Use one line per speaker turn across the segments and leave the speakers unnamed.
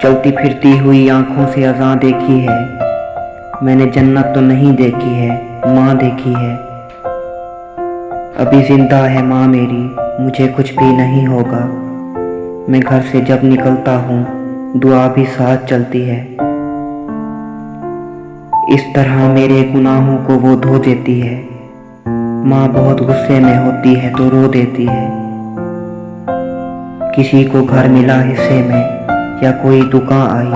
चलती फिरती हुई आंखों से अज़ां देखी है। मैंने जन्नत तो नहीं देखी है, माँ देखी है। अभी जिंदा है माँ मेरी, मुझे कुछ भी नहीं होगा। मैं घर से जब निकलता हूँ दुआ भी साथ चलती है। इस तरह मेरे गुनाहों को वो धो देती है। माँ बहुत गुस्से में होती है तो रो देती है। किसी को घर मिला हिस्से में या कोई दुकान आई,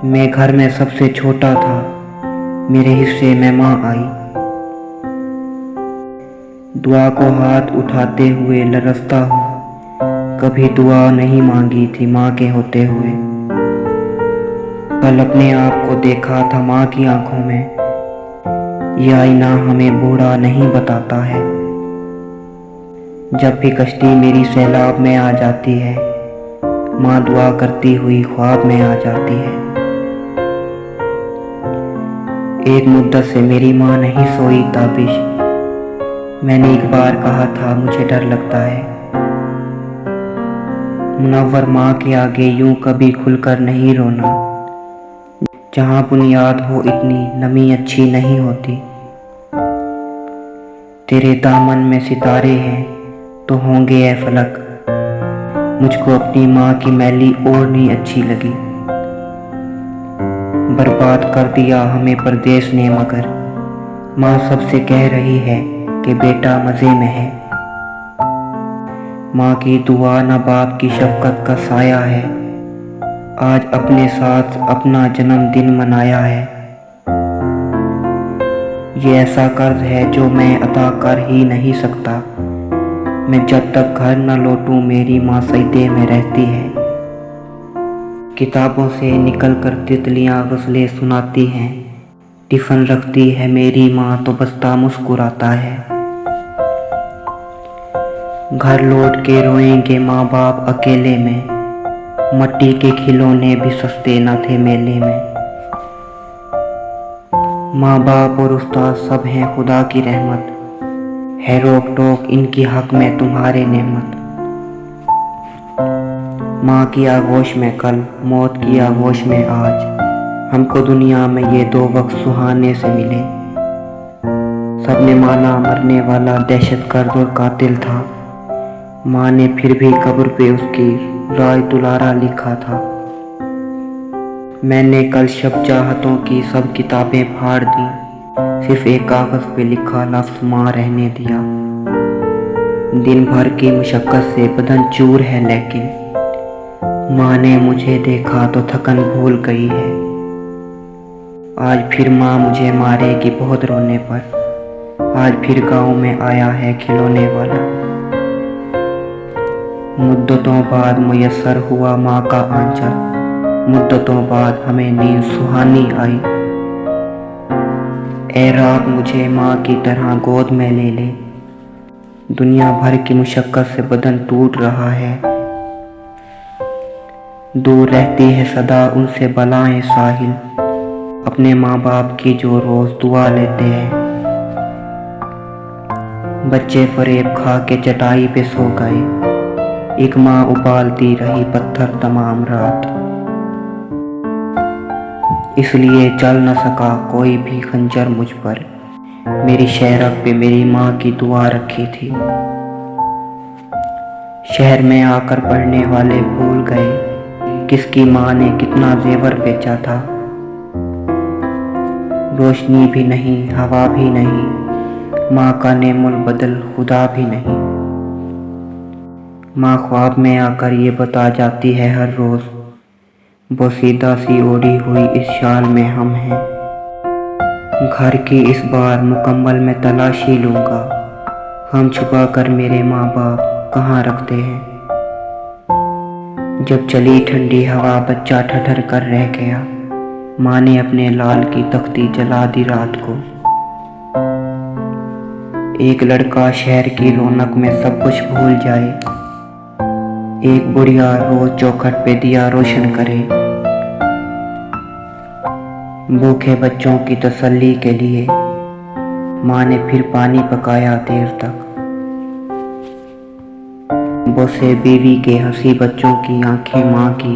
मैं घर में सबसे छोटा था, मेरे हिस्से में माँ आई। दुआ को हाथ उठाते हुए लरसता हूँ, कभी दुआ नहीं मांगी थी माँ के होते हुए। कल अपने आप को देखा था माँ की आंखों में, ये आईना हमें बूढ़ा नहीं बताता है। जब भी कश्ती मेरी सैलाब में आ जाती है, माँ दुआ करती हुई ख्वाब में आ जाती है। एक मुद्दत से मेरी माँ नहीं सोई ताबिश, मैंने एक बार कहा था मुझे डर लगता है। मुनव्वर माँ के आगे यूं कभी खुलकर नहीं रोना, जहाँ बुनियाद हो इतनी नमी अच्छी नहीं होती। तेरे दामन में सितारे हैं तो होंगे ऐ फलक, मुझको अपनी माँ की मैली ओढ़नी अच्छी लगी। बर्बाद कर दिया हमें परदेस ने, मगर माँ सबसे कह रही है कि बेटा मज़े में है। माँ की दुआ न बाप की शफ़क़त का साया है, आज अपने साथ अपना जन्मदिन मनाया है। ये ऐसा कर्ज है जो मैं अदा कर ही नहीं सकता, मैं जब तक घर न लौटूं मेरी माँ सजदे में रहती है। किताबों से निकल कर तितलियाँ गज़लें सुनाती हैं, टिफ़न रखती है मेरी माँ तो बस्ता मुस्कुराता है। घर लौट के रोएंगे माँ बाप अकेले में, मट्टी के खिलौने भी सस्ते न थे मेले में। माँ बाप और उस्ताद सब हैं खुदा की रहमत, है रोक टोक इनकी हक में तुम्हारे नेमत। माँ की आगोश में कल, मौत की आगोश में आज, हमको दुनिया में ये दो वक्त सुहाने से मिले। सबने माना मरने वाला दहशतगर्द और कातिल था, माँ ने फिर भी कब्र पे उसकी राज दुलारा लिखा था। मैंने कल शब चाहतों की सब किताबें फाड़ दी, सिर्फ एक कागज़ पे लिखा लफ्ज़ माँ रहने दिया। दिन भर की मुशक्क़त से बदन चूर है, लेकिन माँ ने मुझे देखा तो थकन भूल गई है। आज फिर माँ मुझे मारेगी बहुत रोने पर, आज फिर गाँव में आया है खिलौने वाला। मुद्दतों बाद मुयस्सर हुआ माँ का आंचल, मुद्दतों बाद हमें नींद सुहानी आई। ए रात मुझे माँ की तरह गोद में ले ले, दुनिया भर की मुशक्क़त से बदन टूट रहा है। दूर रहती है सदा उनसे बलाएं साहिल, अपने माँ बाप की जो रोज़ दुआ लेते हैं। बच्चे फरेब खा के चटाई पे सो गए, एक माँ उबालती रही पत्थर तमाम रात। इसलिए चल न सका कोई भी खंजर मुझ पर, मेरी शहरक पे मेरी माँ की दुआ रखी थी। शहर में आकर पढ़ने वाले भूल गए किसकी माँ ने कितना जेवर बेचा था। रोशनी भी नहीं, हवा भी नहीं, माँ का नेमुल बदल खुदा भी नहीं। माँ ख्वाब में आकर ये बता जाती है हर रोज़, बोसीदा सी ओढ़ी हुई इस शाल में हम हैं। घर की इस बार मुकम्मल मैं तलाशी लूँगा, हम छुपा कर मेरे माँ बाप कहाँ रखते हैं। जब चली ठंडी हवा बच्चा ठठर कर रह गया, माँ ने अपने लाल की तख्ती जला दी रात को। एक लड़का शहर की रौनक में सब कुछ भूल जाए, एक बुढ़िया रोज चौखट पे दिया रोशन करे। भूखे बच्चों की तसल्ली के लिए माँ ने फिर पानी पकाया देर तक। बोसे बीवी के हंसी बच्चों की आंखें माँ की